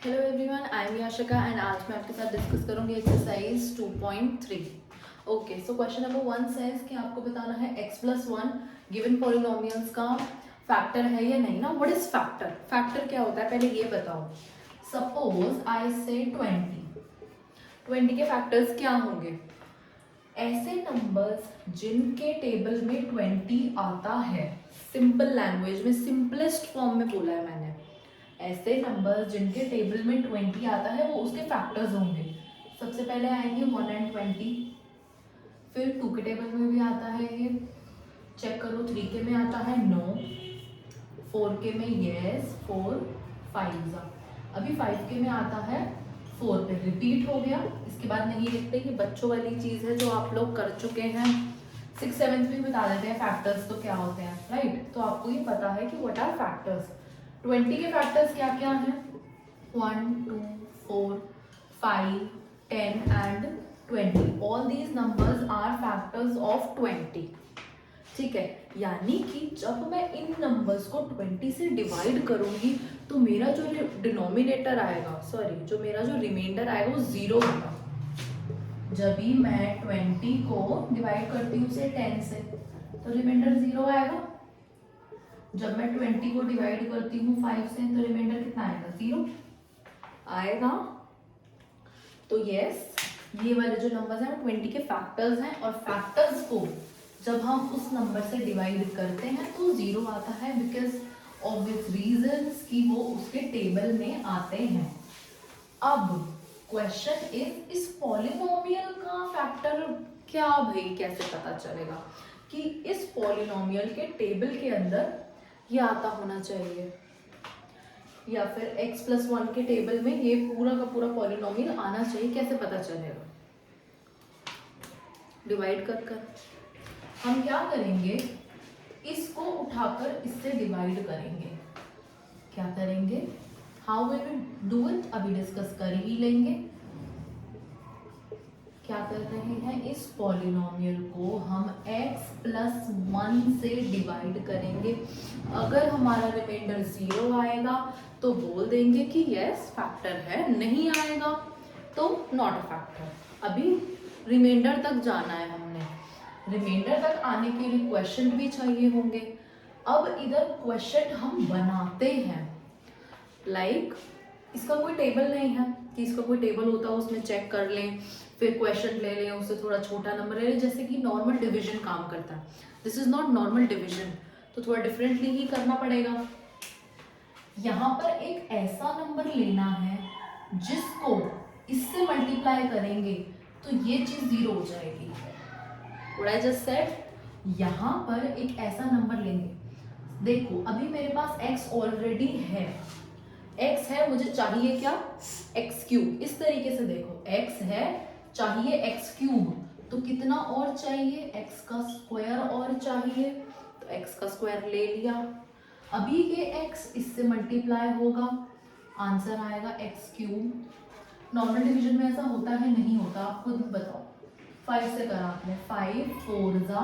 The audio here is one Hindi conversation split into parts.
Hello everyone, I am Yashika and आज मैं आपके साथ डिस्कस करूंगी exercise 2.3। Okay, so question number 1 says कि आपको बताना है x+1 गिवन पॉलिनोमियल्स का फैक्टर है या नहीं ना। What is factor? फैक्टर क्या होता है पहले ये बताओ। सपोज आई से 20 के फैक्टर्स क्या होंगे? ऐसे नंबर्स जिनके टेबल में 20 आता है, सिंपल लैंग्वेज में सिंपलेस्ट फॉर्म में बोला है मैंने। ऐसे नंबर्स जिनके टेबल में 20 आता है वो उसके फैक्टर्स होंगे। सबसे पहले आएंगे 1 and 20, फिर 2 के टेबल में भी आता है ये, चेक करो। 3 के में आता है नो, 4 के में येस, 4 5 अभी 5 के में आता है 4 पे रिपीट हो गया। इसके बाद नहीं लिखते, ये बच्चों वाली चीज़ है जो आप लोग कर चुके हैं। 6 7 में बता देते हैं फैक्टर्स तो क्या होते हैं, राइट? तो आपको ये पता है कि व्हाट आर फैक्टर्स। 20 के फैक्टर्स क्या क्या हैं? 1 2 4 5 10 and 20। All these numbers are factors of 20। ठीक है, यानी कि जब मैं इन नंबर्स को 20 से डिवाइड करूंगी तो मेरा जो डिनोमिनेटर आएगा, सॉरी, जो मेरा जो रिमाइंडर आएगा वो 0 होगा। जब भी मैं 20 को डिवाइड करती हूँ से 10 से तो रिमाइंडर 0 आएगा। जब मैं 20 को डिवाइड करती हूँ 5 से तो रिमाइंडर कितना आएगा? 0 आएगा। तो यस, ये वाले जो नंबर्स हैं वो 20 के फैक्टर्स हैं, और फैक्टर्स को जब हम उस नंबर से डिवाइड करते हैं तो 0 आता है, बिकॉज ऑब्वियस रीजंस कि वो उसके टेबल में आते हैं। अब क्वेश्चन इज, इस पॉलिनोमियल का फैक्टर क्या भाई, कैसे पता चलेगा कि इस पॉलिनोमियल के टेबल के अंदर ये आता होना चाहिए, या फिर x+1 के टेबल में ये पूरा का पूरा पॉलिनोमियल आना चाहिए? कैसे पता चलेगा? डिवाइड कर कर हम क्या करेंगे, इसको उठाकर इससे डिवाइड करेंगे। क्या करेंगे? How will we do it, अभी डिस्कस कर ही लेंगे। क्या कर रहे हैं, इस पॉलिनोमियल को हम x+1 से डिवाइड करेंगे। अगर हमारा रिमाइंडर 0 आएगा तो बोल देंगे कि यस फैक्टर है, नहीं आएगा तो नॉट अ फैक्टर। अभी रिमाइंडर तक जाना है हमने, रिमाइंडर तक आने के लिए क्वेश्चन भी चाहिए होंगे। अब इधर क्वेश्चन हम बनाते हैं, लाइक इसका कोई टेबल नहीं है कि इसका कोई टेबल होता है उसमें चेक कर लें, फिर क्वेश्चन ले लें, उससे थोड़ा छोटा नंबर ले लें, जैसे कि नॉर्मल डिवीजन काम करता है। This is not normal division, तो थोड़ा डिफरेंटली ही करना पड़ेगा। यहाँ पर एक ऐसा नंबर लेना है जिसको इससे मल्टीप्लाई करेंगे तो ये चीज 0 हो जाएगी। व्हाट आई जस्ट सेड, यहाँ पर एक ऐसा नंबर लेंगे। देखो अभी मेरे पास x ऑलरेडी है, x है, मुझे चाहिए क्या? x3। इस तरीके से देखो, x है, चाहिए x3, तो कितना और चाहिए? x का स्क्वायर और चाहिए, तो x का स्क्वायर ले लिया। अभी ये x इससे मल्टीप्लाई होगा, आंसर आएगा x3। नॉर्मल डिवीजन में ऐसा होता है नहीं होता? आप खुद बताओ। 5 से करा आपने, 5 4 जा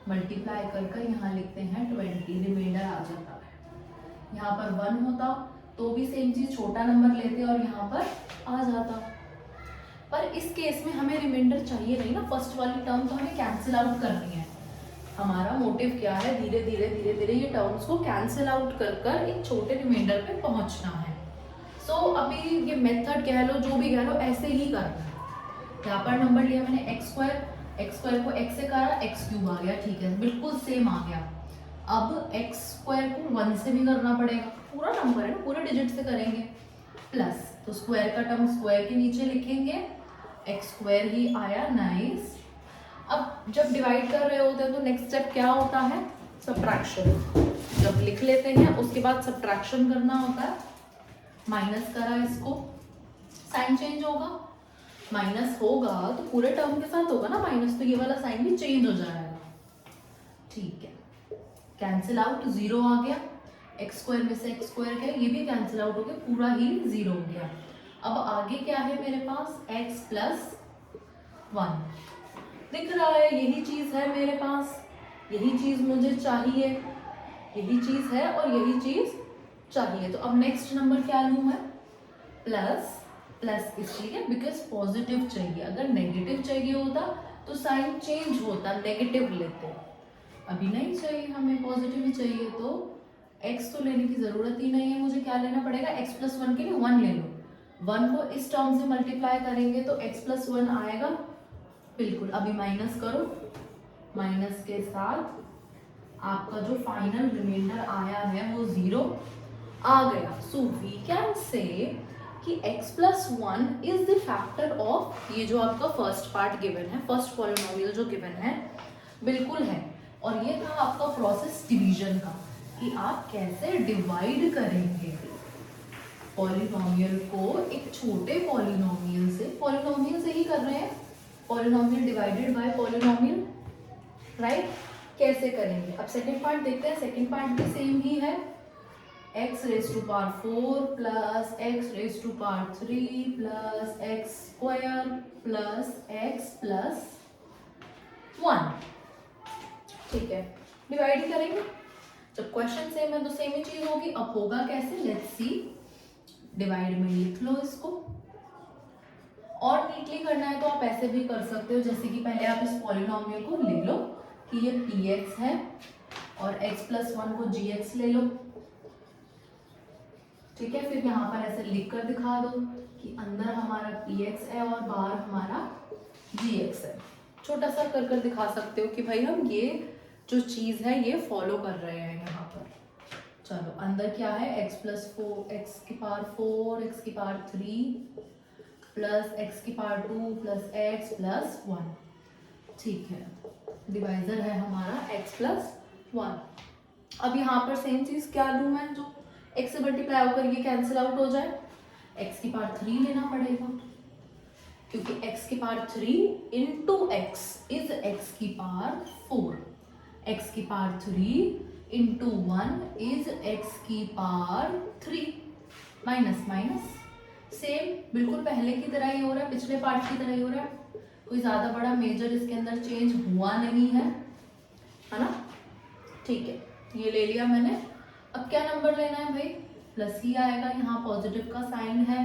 मल्टीप्लाई कर यहाँ लिखते हैं 20, रिमाइंडर आ जाता है। यहाँ पर 1 होता तो भी सेम चीज, छोटा नंबर लेते और यहाँ पर आ जाता। पर इस केस में हमें रिमाइंडर चाहिए नहीं ना, फर्स्ट वाली टर्म तो हमें कैंसिल आउट करनी है। हमारा मोटिव क्या है? धीरे धीरे धीरे धीरे ये टर्म्स को कैंसिल आउट कर एक छोटे रिमाइंडर पे पहुंचना है। सो अभी ये मेथड कह लो, जो भी कह लो, ऐसे ही करना है। यहाँ पर नंबर लिया मैंने x स्क्वायर को x से करा, x3 आ गया, ठीक है, बिल्कुल सेम आ गया। अब x स्क्वायर को 1 से भी करना पड़ेगा, पूरा नंबर है ना, पूरे डिजिट से करेंगे, प्लस तो स्क्वायर का टर्म स्क्वायर के नीचे लिखेंगे, x स्क्वायर ही आया, नाइस। अब जब डिवाइड कर रहे होते हैं तो नेक्स्ट स्टेप क्या होता है? सब्ट्रैक्शन। जब लिख लेते हैं उसके बाद सब्ट्रैक्शन करना होता है। माइनस करा, इसको साइन चेंज होगा, माइनस होगा तो पूरे टर्म के साथ होगा ना माइनस, तो ये वाला साइन भी चेंज हो जाएगा, ठीक है। कैंसिल आउट, 0 आ गया, एक्स स्क्वायर में से एक्स स्क्वायर क्या है, ये भी कैंसिल आउट हो गया, पूरा ही 0 हो गया। अब आगे क्या है मेरे पास? x+1 दिख रहा है, यही चीज है मेरे पास, यही चीज मुझे चाहिए, यही चीज है और यही चीज चाहिए। तो अब नेक्स्ट नंबर क्या लूं मैं? प्लस प्लस इसलिए बिकॉज पॉजिटिव चाहिए, अगर नेगेटिव चाहिए होता तो साइन चेंज होता, नेगेटिव लेते, अभी नहीं चाहिए, हमें पॉजिटिव ही चाहिए, तो x तो लेने की ज़रूरत ही नहीं है, मुझे क्या लेना पड़ेगा, x प्लस वन के लिए 1 ले लो, 1 को इस टर्म से मल्टीप्लाई करेंगे तो x प्लस वन आएगा, बिल्कुल। अभी माइनस करो, माइनस के साथ आपका जो फाइनल रिमाइंडर आया है वो 0 आ गया। सो वी कैन से कि x plus one is the factor of, ये जो आपका फर्स्ट पार्ट गिवन है, फर्स्ट पॉलिनोमियल जो गिवन है, बिल्कुल है। और ये था आपका प्रोसेस डिवीजन का, कि आप कैसे डिवाइड करेंगे पॉलिनोमियल को एक छोटे पॉलिनोमियल से ही कर रहे हैं, polynomial divided by polynomial, right, कैसे करेंगे। अब सेकंड पार्ट देखते हैं, सेकंड पार्ट भी सेम ही है, x raise to power 4 plus x raise to power 3 plus x square plus x plus 1, ठीक है, डिवाइड ही करेंगे। जब क्वेश्चन सेम है तो सेम ही चीज होगी। अब होगा कैसे, लेट्स सी, डिवाइड में लिख लो इसको, और नीटली करना है तो आप ऐसे भी कर सकते हो, जैसे कि पहले आप इस पॉलिनोमियल को ले लो कि ये px है और x प्लस वन को gx ले लो, ठीक है, फिर यहाँ पर ऐसे लिख कर दिखा दो कि अंदर हमारा px है और बाहर हमारा gx है। छोटा सा कर कर दिखा सकते हो कि भाई हम ये जो चीज है ये फॉलो कर रहे हैं यहाँ पर। चलो अंदर क्या है, x प्लस 4, x की पावर 4, x की पावर 3 प्लस x की पावर 2 प्लस x प्लस 1, ठीक है, डिवाइजर है हमारा x प्लस 1। अब यहाँ पर सेम चीज क्या लूँ मैं, जो x से मल्टीप्लाई होकर ये कैंसिल आउट हो जाए, x की पावर 3 लेना पड़ेगा, क्योंकि x की power 3 into x is x की पावर 4, x की पावर 3 इंटू 1 इज x की पावर 3, माइनस माइनस, सेम बिल्कुल पहले की तरह ही हो रहा है, पिछले पार्ट की तरह ही हो रहा है, कोई ज़्यादा बड़ा मेजर इसके अंदर चेंज हुआ नहीं है ना, ठीक है, ये ले लिया मैंने। अब क्या नंबर लेना है भाई, प्लस ही आएगा, यहाँ पॉजिटिव का साइन है,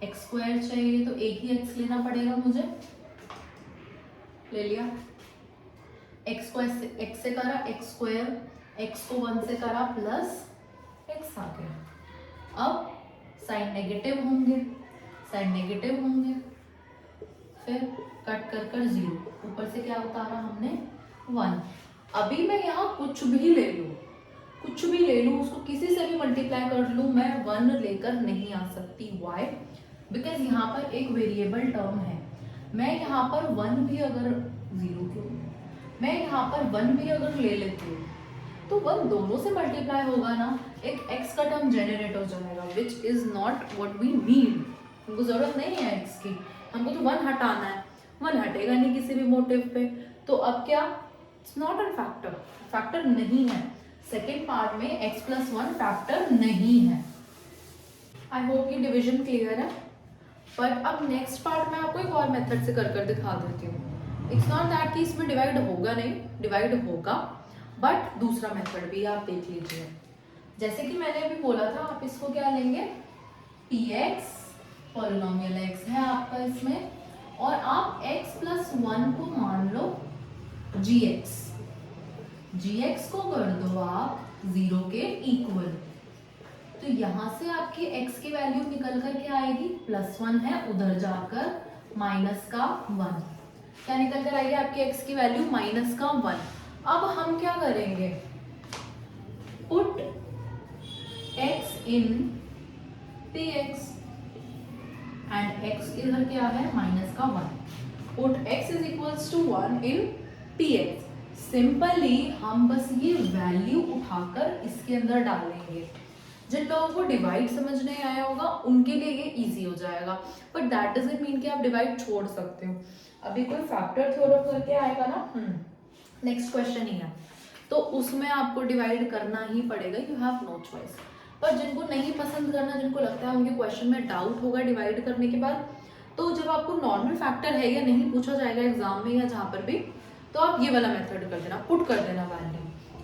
एक्स स्क्वायर चाहिए तो एक ही एक्स लेना पड़ेगा मुझे, ले लिया, एक्स को एक्स से करा एक्स स्क्वायर, एक्स को 1 से करा प्लस एक्स आ गया। अब साइन नेगेटिव होंगे, साइन नेगेटिव होंगे, फिर कट कर कर 0, ऊपर से क्या उतारा हमने 1। अभी मैं यहाँ कुछ भी ले लूँ, कुछ भी ले लूँ, उसको किसी से भी मल्टीप्लाई कर लूँ, मैं 1 लेकर नहीं आ सकती। वाई? बिकॉज यहाँ पर एक वेरिएबल टर्म है, मैं यहाँ पर 1 भी अगर 0 क्यों, मैं यहाँ पर 1 भी अगर ले लेती हूँ तो 1 दोनों से मल्टीप्लाई होगा ना, एक x का टर्म जनरेट हो जाएगा, which is not what we need. हमको जरूरत नहीं है x की, हमको तो 1 हटाना है, 1 हटेगा नहीं किसी भी मोटिव पे, तो अब क्या, it's not a factor, factor नहीं है। सेकेंड पार्ट में x प्लस 1 फैक्टर नहीं है। आई होप कि डिविजन क्लियर है। बट अब नेक्स्ट पार्ट में आपको एक और मेथड से कर कर दिखा देती हूँ। इट्स नॉट दैट कि इसमें डिवाइड होगा नहीं, डिवाइड होगा, बट दूसरा मेथड भी आप देख लीजिए। जैसे कि मैंने अभी बोला था, आप इसको क्या लेंगे, px, पॉलिनोमियल x है आपका इसमें, और आप x प्लस 1 को मान लो gx, gx को कर दो आप 0 के इक्वल, तो यहाँ से आपकी x की वैल्यू निकल कर क्या आएगी, +1 है, उधर जाकर माइनस का 1, क्या निकल कर आएगी आपकी x की वैल्यू माइनस का 1। अब हम क्या करेंगे, put x in px and x इधर क्या है माइनस का 1, put x is equals to 1 in px। Simply हम बस ये वैल्यू उठाकर इसके अंदर डालेंगे। जिन लोगों को डिवाइड समझ नहीं आया होगा उनके लिए ये इजी हो जाएगा, बट दैट डजंट मीन कि आप डिवाइड छोड़ सकते हो। अभी कोई फैक्टर थ्योरम करके आएगा ना, नेक्स्ट क्वेश्चन ही है, तो उसमें आपको डिवाइड करना ही पड़ेगा, यू हैव नो चॉइस। पर जिनको नहीं पसंद करना, जिनको लगता है उनके क्वेश्चन में डाउट होगा डिवाइड करने के बाद, तो जब आपको नॉर्मल फैक्टर है या नहीं पूछा जाएगा एग्जाम में या जहाँ पर भी, तो आप ये वाला मेथड कर देना, पुट कर देना,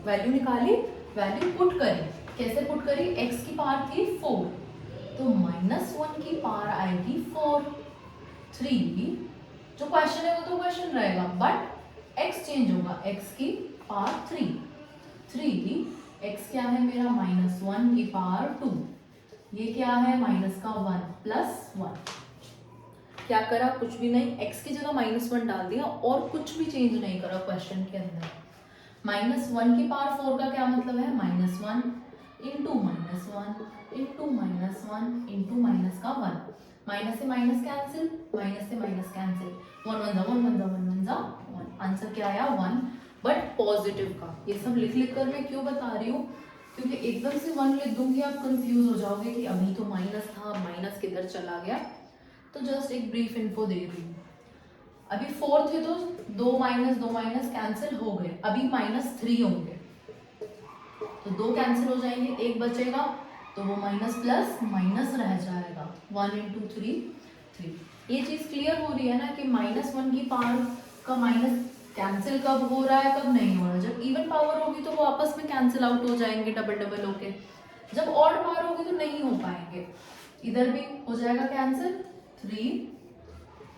वैल्यू निकाली, वैल्यू पुट करी। कैसे पुट करी, x की पावर थी 4, तो -1 की आएगी 4। 3 जो क्वेश्चन है वो तो क्वेश्चन रहेगा, बट x चेंज होगा, x की पावर 3 x क्या है मेरा -1 की पावर 2, ये क्या है माइनस का 1 प्लस 1। क्या करा, कुछ भी नहीं, x की जगह -1 डाल दिया और कुछ भी चेंज नहीं करा क्वेश्चन के अंदर। -1 की पावर 4 का क्या मतलब है, -1 इंटू -1 इंटू -1 इंटू माइनस का 1, माइनस से माइनस कैंसिल, माइनस से माइनस कैंसिल, 1 1 जा 1 1 जा 1 1 जा 1, आंसर क्या आया 1, बट पॉजिटिव का। ये सब लिख लिख कर मैं क्यों बता रही हूँ, क्योंकि एकदम से 1 लिख दूंगी आप कंफ्यूज हो जाओगे कि अभी तो माइनस था, माइनस किधर चला गया। तो जस्ट एक ब्रीफ इन्फो दे रही हूँ। अभी 4 थे तो 2 माइनस कैंसिल हो गए, अभी -3 होंगे तो 2 कैंसिल हो जाएंगे, एक बचेगा तो वो माइनस प्लस माइनस रह जाएगा, 1 इंटू 3। ये चीज क्लियर हो रही है ना कि -1 की पावर का माइनस कैंसिल कब हो रहा है, कब नहीं हो रहा है। जब इवन पावर होगी तो वो आपस में कैंसिल आउट हो जाएंगे डबल डबल होके, जब ऑड पावर होगी तो नहीं हो पाएंगे। इधर भी हो जाएगा कैंसिल, 3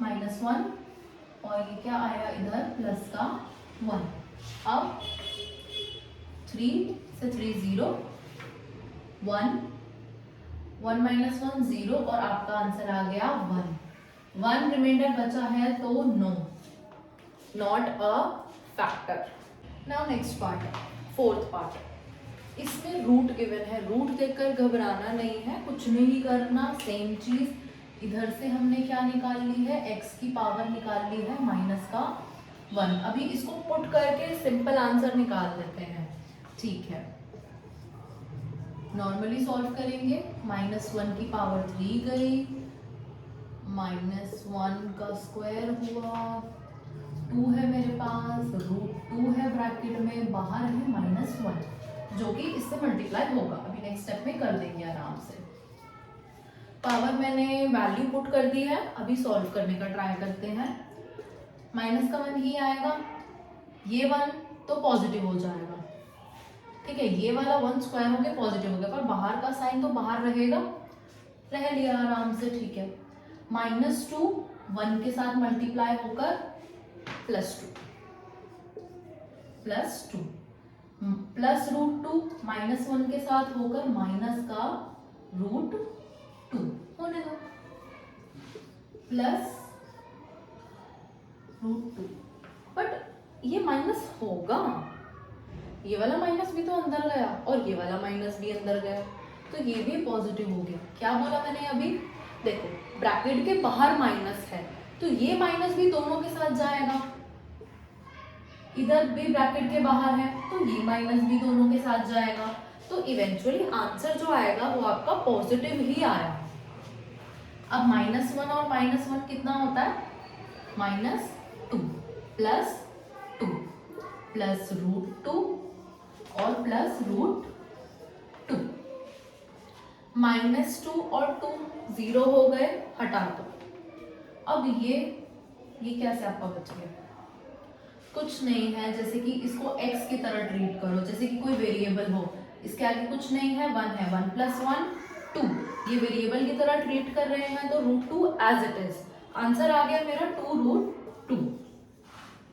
-1 और ये क्या आया इधर प्लस का 1। अब 3 से 3 0, 1 1 -1 0 और आपका आंसर आ गया 1 रिमाइंडर बचा है तो no, not a factor. Now next part, fourth part, इसमें रूट गिवन है। रूट देखकर घबराना नहीं है, कुछ नहीं करना, सेम चीज इधर से हमने क्या निकाल ली है, x की पावर निकाल ली है माइनस का 1। अभी इसको पुट करके सिंपल आंसर निकाल लेते हैं, ठीक है। नॉर्मली सॉल्व करेंगे, -1 की पावर 3 गई, -1 का स्क्वायर हुआ, 2 है मेरे पास, √2 है ब्रैकेट में, बाहर है -1 जो कि इससे मल्टीप्लाई होगा। अभी नेक्स्ट स्टेप में कर देंगे आराम से। पावर मैंने वैल्यू पुट कर दी है, अभी सॉल्व करने का ट्राई करते हैं। माइनस का 1 ही आएगा, ये 1 तो पॉजिटिव हो जाएगा, ठीक है। ये वाला 1 स्क्वायर हो गया पॉजिटिव हो गया, पर बाहर का साइन तो बाहर रहेगा, रह लिया आराम से, ठीक है। -2 1 के साथ मल्टीप्लाई होकर +2 प्लस √2 -1 के साथ होकर माइनस का √2 होने दो, प्लस √2। बट ये माइनस होगा, ये वाला माइनस भी तो अंदर गया और ये वाला माइनस भी अंदर गया, तो ये भी पॉजिटिव हो गया। क्या बोला मैंने अभी, देखो ब्रैकेट के बाहर माइनस है तो ये माइनस भी दोनों के साथ जाएगा, इधर भी ब्रैकेट के बाहर है तो ये माइनस भी दोनों के साथ जाएगा, तो इवेंचुअली आंसर जो आएगा वो आपका पॉजिटिव ही आया। अब -1 और -1 कितना होता है, -2 प्लस 2 प्लस √2 और प्लस √2, -2 और 2 0 हो गए, हटा दो। अब ये कैसे आपका बच गया, कुछ नहीं है, जैसे कि इसको x की तरह ट्रीट करो, जैसे कि कोई वेरिएबल हो, इसके आगे कुछ नहीं है, 1 है, 1 + 1 2, ये वेरिएबल की तरह ट्रीट कर रहे हैं तो √2 एज इट इज। आंसर आ गया मेरा 2√2,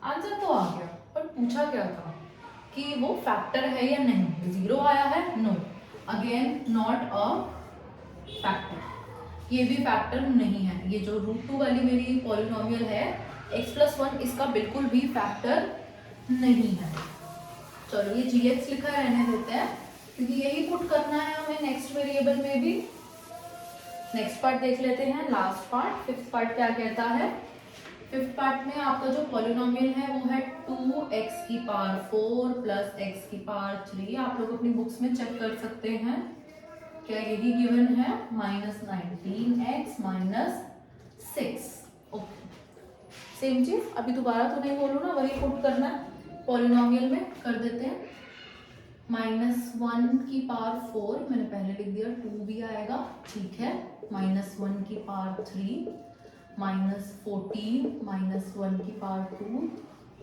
आंसर तो आ गया, पर पूछा क्या था कि वो फैक्टर है या नहीं, 0 आया है, no, again not a factor, ये भी फैक्टर नहीं है। ये जो √2 वाली मेरी पॉलिनोमियल है x + 1, इसका बिल्कुल भी फैक्टर नहीं है। चलो ये gx लिखा रहने देते हैं क्योंकि यही पुट करना है हमें नेक्स्ट वेरिएबल में भी। नेक्स्ट पार्ट देख लेते हैं, लास्ट पार्ट, फिफ्थ पार्ट क्या कहता है। फिफ्थ पार्ट में आपका जो पॉलिनोमियल है वो है 2x की पावर 4 प्लस x की पावर 3। आप लोग अपनी बुक्स में चेक कर सकते हैं, क्या यही गिवन है, -19x - 6। ओके, सेम चीज, अभी दोबारा तो नहीं बोलूँ ना, वही पुट करना है पॉलिनोमियल में, कर देते हैं। -1 की पावर 4 मैंने पहले लिख दिया, 2 भी आएगा, ठीक है। -1 की पावर 3, -14 -1 की पावर 2,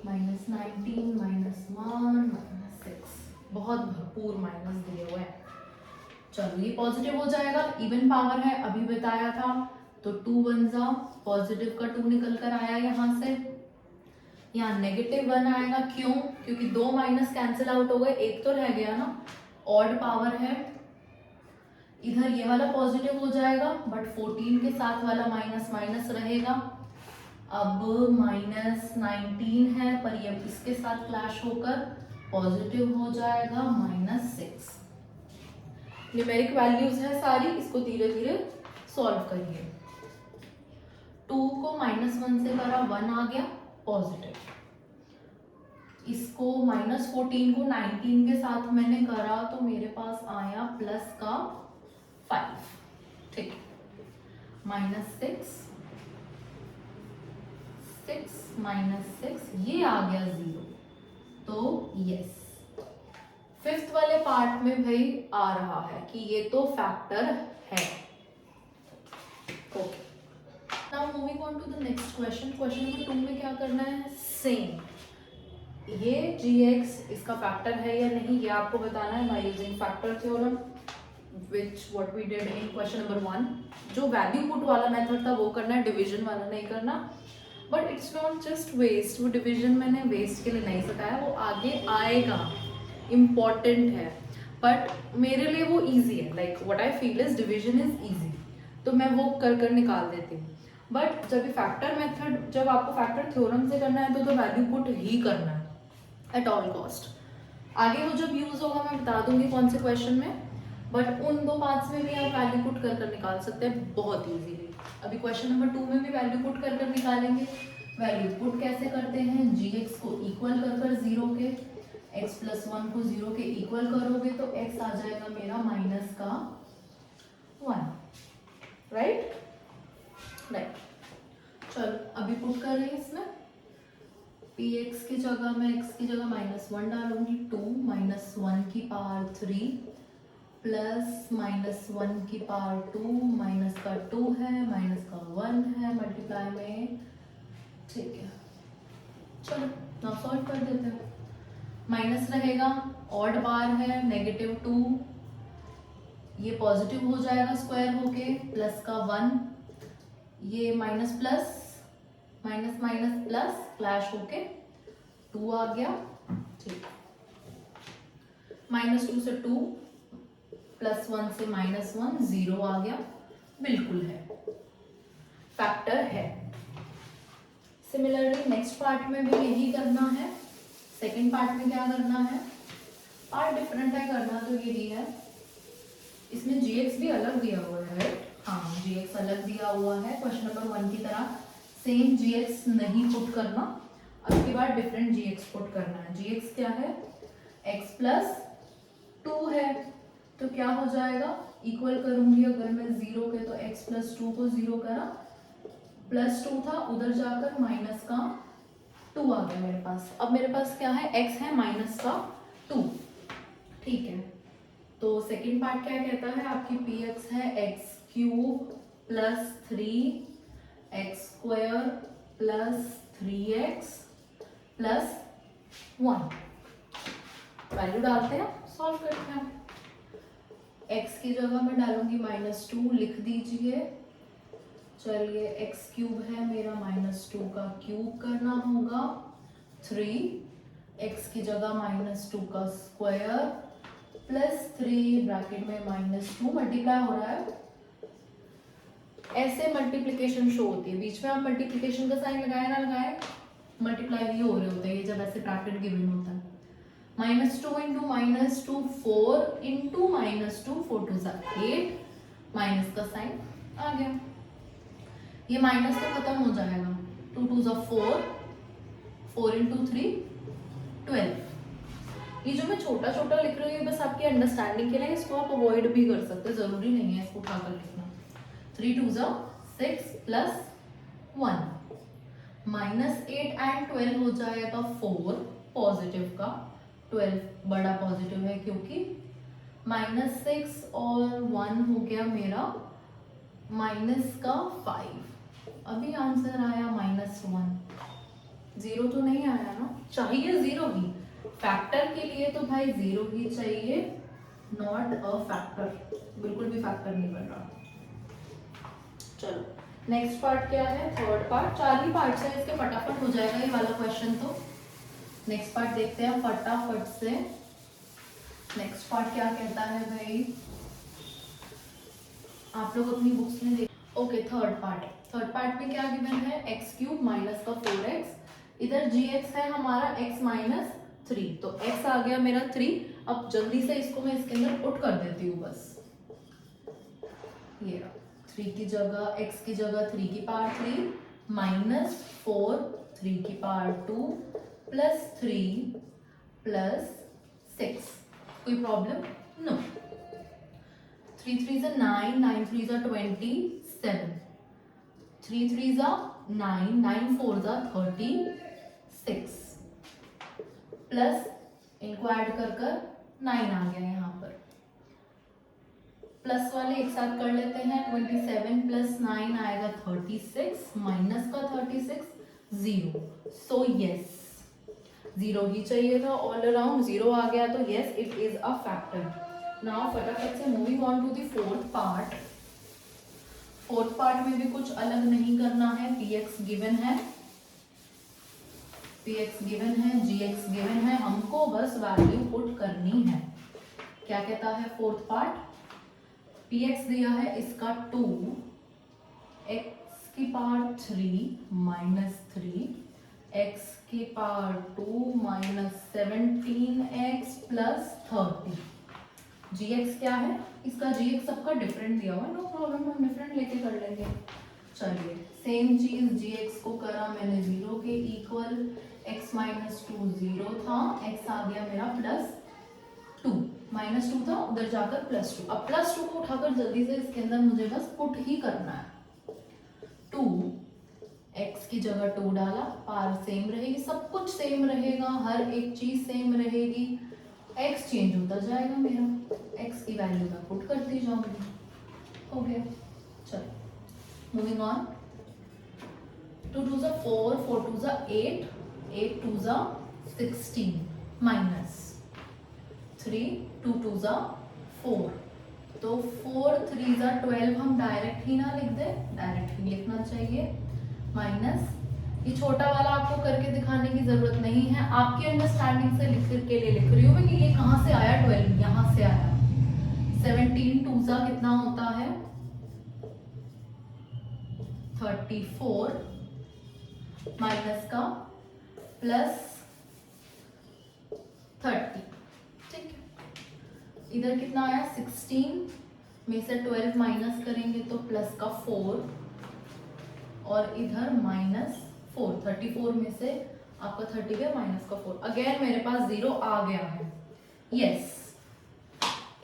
-19 -1 -6, बहुत भरपूर माइनस दिए हुए हैं। चलो ये पॉजिटिव हो जाएगा, इवन पावर है, अभी बताया था, तो 2 वन जा पॉजिटिव का 2 निकल कर आया यहाँ से, यहाँ -1 आएगा। क्यों? क्योंकि 2 माइनस कैंसिल आउट हो गए, एक तो रह गया ना, ऑड पावर है। इधर ये वाला पॉजिटिव हो जाएगा, बट 14 के साथ वाला माइनस माइनस रहेगा। अब -19 है, पर ये इसके साथ क्लैश होकर पॉजिटिव हो जाएगा -6। न्यूमेरिक वैल्यूज है सारी, इसको धीरे धीरे सॉल्व करिए। 2 को -1 से करा, 1 आ गया पॉजिटिव। इसको -14 को 19 के साथ मैंने करा, तो मेरे पास आया प्लस का 5। ठीक, -6, 6 -6, ये आ गया 0। तो यस, फिफ्थ वाले पार्ट में भाई आ रहा है कि ये तो फैक्टर है। Okay, now moving on to the next question. Question number 2 में क्या करना है? सेम, ये gx इसका फैक्टर है या नहीं, ये आपको बताना है by using factor theorem, which what we did in question number 1। जो वैल्यू पुट वाला मेथड था वो करना है, डिवीजन वाला नहीं करना। But it's not just waste, वो डिवीजन मैंने वेस्ट के लिए नहीं सिखाया, वो आगे आएगा, इम्पॉर्टेंट है। बट मेरे लिए वो ईजी है, like what I feel is division is easy, तो मैं वो कर कर निकाल देती हूँ। बट जब फैक्टर मेथड, जब आपको फैक्टर थ्योरम से करना है तो वैल्यू पुट ही करना है एट ऑल कॉस्ट। आगे वो जब यूज होगा मैं बता दूंगी कौन से क्वेश्चन में, बट उन 2 पार्ट्स में भी आप वैल्यू पुट कर कर निकाल सकते हैं बहुत इजीली। अभी क्वेश्चन नंबर 2 में भी वैल्यू पुट कर कर निकालेंगे। वैल्यू पुट कैसे करते हैं? gx को इक्वल कर कर 0 के, x + 1 को 0 के इक्वल करोगे तो x आ जाएगा मेरा -1, राइट। चलो अभी पुट कर रही है इसमें, px की जगह मैं x की जगह -1 डालूंगी, 2 -1 की पावर 3 प्लस -1 की पावर 2, माइनस का 2 है, माइनस का 1 है, मल्टीप्लाई में। ठीक है, चलो नाउ सॉल्व कर देते हैं। माइनस रहेगा, ऑड बार है, -2, ये पॉजिटिव हो जाएगा स्क्वायर होके, प्लस का 1, ये minus plus, minus minus plus clash होके 2 आ गया। ठीक, -2 से 2, +1 से -1, 0 आ गया, बिल्कुल है, फैक्टर है। सिमिलरली नेक्स्ट पार्ट में भी यही करना है। सेकंड पार्ट में क्या करना है? पार्ट डिफरेंट है, करना तो यही है। इसमें gx भी अलग दिया हुआ है, राइट? हाँ, gx अलग दिया हुआ है, क्वेश्चन नंबर 1 की तरह सेम gx नहीं पुट करना, अब की बार डिफरेंट gx पुट करना है। gx क्या है? x + 2 है, तो क्या हो जाएगा? इक्वल करूंगी अगर मैं 0 के, तो x + 2 को 0 करा, +2 था, उधर जाकर माइनस का 2 आ गया मेरे पास। अब मेरे पास क्या है? x है -2, ठीक है। तो सेकंड पार्ट क्या कहता है? आपकी px है x³ + 3x² + 3x + 1। वैल्यू डालते हैं, सॉल्व करते हैं। x की जगह मैं डालूंगी -2, लिख दीजिए। चलिए x³ है मेरा, -2 का क्यूब करना होगा, 3 x की जगह -2 का स्क्वायर + 3 ब्रैकेट में -2, मल्टीप्लाई हो रहा है। ऐसे मल्टीप्लिकेशन शो होती है, बीच में आप मल्टीप्लिकेशन का साइन लगाए ना लगाए, मल्टीप्लाई ही हो रहे होते हैं ये जब ऐसे ब्रैकेट गिवन होता है। -2 × -2 4 × -2 4 2 8, माइनस का साइन आ गया। ये माइनस तो खत्म हो जाएगा, 2 2 4, 4 × 3 12। ये जो मैं छोटा छोटा लिख रही हूँ बस आपकी अंडरस्टैंडिंग के लिए, इसको आप अवॉइड भी कर सकते हैं, जरूरी नहीं है इसको उठाकर लिखना। 3 2 6 + 1, -8 and 12 हो जाएगा 4, पॉजिटिव का 12 बड़ा पॉजिटिव है क्योंकि, -6 और 1 हो गया मेरा -5। अभी आंसर आया -1, 0 तो नहीं आया ना, चाहिए 0 ही, फैक्टर के लिए तो भाई 0 ही चाहिए, नॉट अ फैक्टर, बिल्कुल भी फैक्टर नहीं बन रहा। चलो नेक्स्ट पार्ट क्या है, थर्ड पार्ट। 4 ही पार्ट है इसके, फटाफट हो जाएगा ये वाला क्वेश्चन। तो नेक्स्ट पार्ट देखते हैं फटाफट से। नेक्स्ट पार्ट क्या कहता है भाई, आप लोग अपनी बुक्स में देख। Okay, third part. Third part में क्या गिवन है, एक्स क्यूब माइनस का 4x, इधर जी एक्स है हमारा x माइनस 3, तो x आ गया मेरा 3। अब जल्दी से इसको मैं इसके अंदर पुट कर देती हूँ बस। ये 3 की जगह, x की जगह 3 की पावर 3 माइनस 4 3 की पावर 2 प्लस 3 प्लस 6। कोई problem? No. 3 3 is 9, 9 3 is 27, 3 3 is 9, 9 4 is 36 plus इनको ऐड कर 9 आ गया यहाँ पर। प्लस वाले एक साथ कर लेते हैं, 27 प्लस 9 आएगा 36 माइनस का 36 0। सो यस, 0 ही चाहिएगा ऑल अराउंड, 0 आ गया तो yes it is a factor. Now फटाफट से moving on to the fourth part. Fourth part में भी कुछ अलग नहीं करना है। px गिवन है, px गिवन है, gx गिवन है, हमको बस वैल्यू पुट करनी है। क्या कहता है फोर्थ पार्ट, px दिया है इसका 2, x की पावर 3 माइनस 3, x की power 2 minus 17x plus 30। gx क्या है, इसका gx सबका डिफरेंट दिया हुआ है, नो प्रॉब्लम, हम डिफरेंट लेके कर लेंगे। चलिए सेम चीज, gx को करा मैंने 0 के इक्वल, x माइनस 2 0 था, x आ गया मेरा प्लस 2, माइनस 2 था उधर जाकर प्लस 2। अब प्लस 2 को उठाकर जल्दी से इसके अंदर मुझे बस पुट ही करना है। 2 x की जगह 2 डाला, पावर सेम रहेगी, सब कुछ सेम रहेगा, हर एक चीज सेम रहेगी, x चेंज होता जाएगा मेरा, x की वैल्यू मैं पुट करती जाऊंगी। हो गया। चलो मूविंग ऑन। 2 2 जा 4, 4 2 जा 8, 8 2 जा 16 माइनस 3, 2 2 जा 4, तो 4 3 जा 12, हम डायरेक्ट ही ना लिख दे, डायरेक्ट ही लिखना चाहिए, माइनस ये छोटा वाला आपको करके दिखाने की जरूरत नहीं है, आपकी अंडरस्टैंडिंग से लिख के लिए लिख रही हूँ मैं कि ये कहाँ से आया, 12 यहाँ से आया। 17 2 जा कितना होता है 34 माइनस का प्लस 30, ठीक है। इधर कितना आया 16 में से 12 माइनस करेंगे तो प्लस का 4 और इधर माइनस 4, 34 में से आपका 30 गया माइनस का 4, अगेन मेरे पास 0 आ गया है। यस,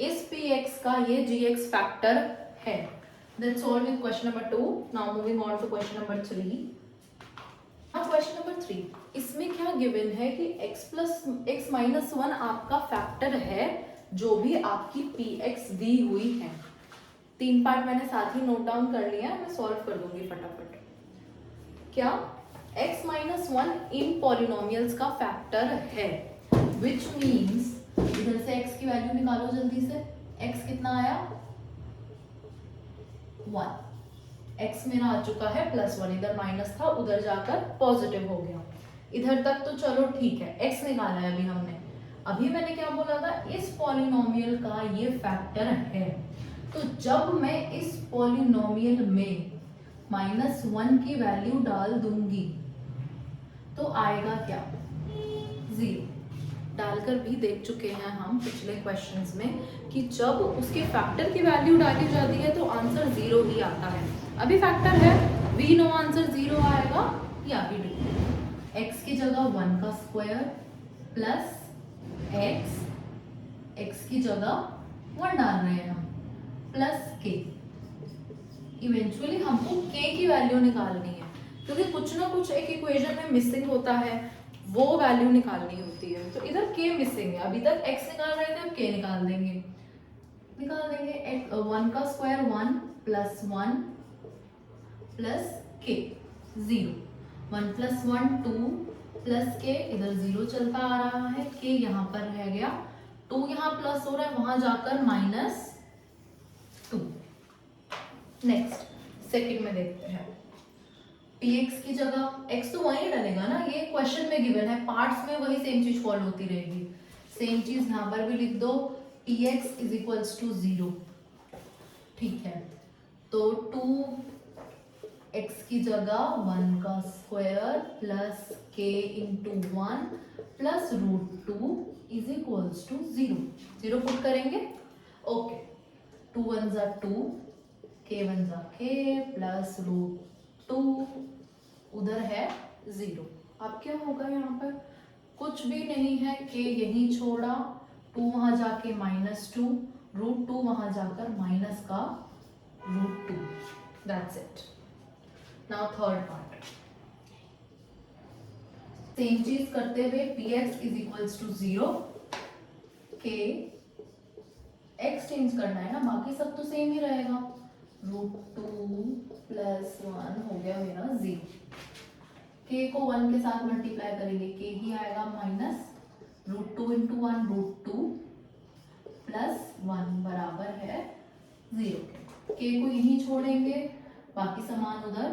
इस px का ये gx फैक्टर है। That's all with question number 2. Now moving on to question number 3. Now question number 3, इसमें क्या गिवन है कि x माइनस 1 आपका फैक्टर है जो भी आपकी px दी हुई है। 3 पार्ट मैंने साथ ही नोट डाउन कर लिया, मैं सॉल्व कर दूंगी फटाफट। क्या x माइनस 1 इन पॉलिनोमियल्स का फैक्टर है, विच मीन्स इधर से x की वैल्यू निकालो जल्दी से, x कितना आया 1, x मेरा आ चुका है प्लस 1, इधर माइनस था उधर जाकर पॉजिटिव हो गया, इधर तक तो चलो ठीक है, x निकाला है अभी हमने। अभी मैंने क्या बोला था, इस पॉलिनोमियल का ये फैक्टर है, तो जब मैं इस पॉलिनोमियल में -1 की वैल्यू डाल दूंगी तो आएगा क्या 0। डालकर भी देख चुके हैं हम पिछले क्वेश्चंस में कि जब उसके फैक्टर की वैल्यू डाली जाती है तो आंसर 0 ही आता है। अभी फैक्टर है, वी नो आंसर 0 आएगा, या भी डी, x की जगह 1 का स्क्वायर प्लस x की जगह 1 डाल रहे हैं हम, प्लस k। इवेंचुअली हमको k की वैल्यू निकालनी है, क्योंकि कुछ ना कुछ एक इक्वेशन में मिसिंग होता है, वो वैल्यू निकालनी होती है। तो इधर k मिसिंग है, अभी तक x निकाल रहे थे, अब k निकाल देंगे। 1 का square 1 plus 1 plus k 0, 1 plus 1 2 plus k, इधर 0 चलता आ रहा है, k यहाँ पर रह गया, 2 यहाँ प्लस हो रहा है, वहां जाकर -2। नेक्स्ट सेकंड में देखते हैं। px की जगह x तो वही डलेगा ना, ये क्वेश्चन में गिवन है, पार्ट्स में वही सेम चीज फॉलो होती रहेगी। सेम चीज यहाँ पर भी लिख दो, px इज इक्वल्स टू 0। ठीक है, तो 2x की जगह 1 का square plus k into 1 plus √2 is equals to 0। 0 put करेंगे, ओके। 2 1 जा 2, k 1 जा k प्लस √2, उधर है 0। अब क्या होगा यहाँ पर, कुछ भी नहीं है, k यहीं छोड़ा, 2 वहां जाके -2, √2 वहां जाकर माइनस का √2। That's it. Now third part, same चीज करते हुए px is equals to 0, k x change करना है ना, बाकी सब तो सेम ही रहेगा। √2 प्लस 1 हो गया मेरा 0। k को 1 के साथ मल्टीप्लाई करेंगे, k ही आएगा माइनस √2 इंटू 1 √2 प्लस 1 बराबर है 0। k को यहीं छोड़ेंगे, बाकी समान उधर,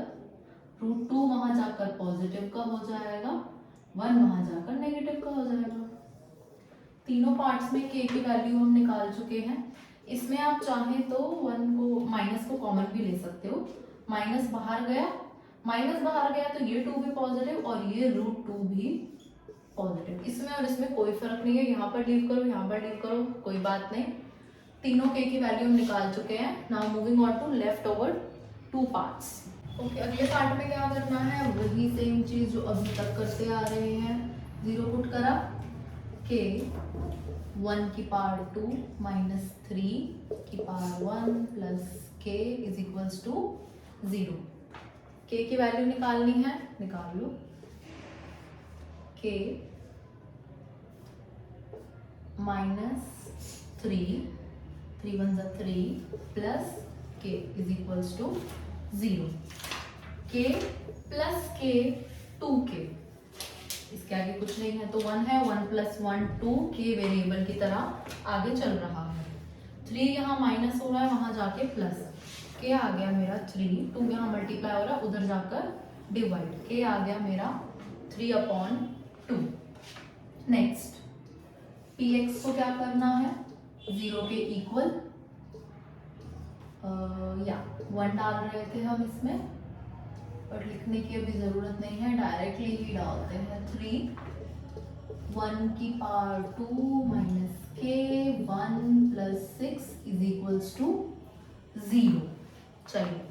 √2 वहां जाकर पॉजिटिव का हो जाएगा, 1 वहां जाकर नेगेटिव का हो जाएगा। तीनों पार्ट्स में k की वैल्यू हम निकाल चुके हैं। इसमें आप चाहें तो 1 को माइनस को कॉमन भी ले सकते हो, माइनस बाहर गया तो ये 2 भी पॉजिटिव और ये √2 भी पॉजिटिव। इसमें और इसमें कोई फर्क नहीं है, यहाँ पर लीव करो, यहाँ पर लीव करो, कोई बात नहीं। तीनों k की वैल्यू हम निकाल चुके हैं। Now moving on to left over 2 parts. Okay, अगले पार्ट में क्या करना है, वही सेम चीज जो अभी तक करते आ रहे हैं। 0 पुट करा, k 1 की पावर 2 माइनस 3 की power 1 plus k is equals to 0। k की वैल्यू निकालनी है, निकाल लो। k माइनस 3 1 जा 3 plus k is equals to 0। k plus k 2k, इसके आगे कुछ नहीं है तो 1 है, 1 प्लस 1 2, k वेरिएबल की तरह आगे चल रहा है। 3 यहाँ माइनस हो रहा है, वहां जाके प्लस, k आ गया मेरा 3, 2 यहाँ मल्टीप्लाई हो रहा है, उधर जाकर डिवाइड, k आ गया मेरा 3/2। नेक्स्ट px को क्या करना है, 0 के इक्वल, या 1 डाल रहे थे हम इसमें, पर लिखने की अभी जरूरत नहीं है, डायरेक्टली ही डालते हैं। 3 1 की power 2 minus k 1 plus 6 is equals to 0। चलिए,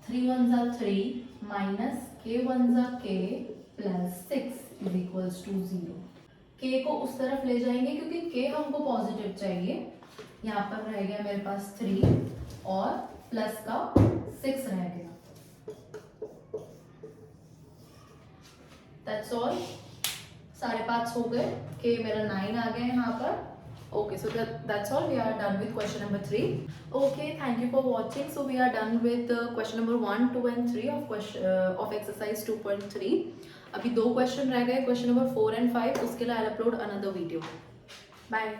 3 1 जा 3 माइनस k 1 जा k plus 6 is equals to 0। k को उस तरफ ले जाएंगे क्योंकि k हमको पॉजिटिव चाहिए। यहाँ पर रह गया मेरे पास 3 और प्लस का 6 रह गया। That's all, 5.5 हो गए, k मेरा 9 आ गया यहाँ पर। Okay, so that's all. We are done with question number 3. Okay, thank you for watching. So we are done with question number 1, 2 and 3 of exercise 2.3. अभी 2 क्वेश्चन रह गए, question number 4 and 5, उसके लिए I'll upload another video. Bye.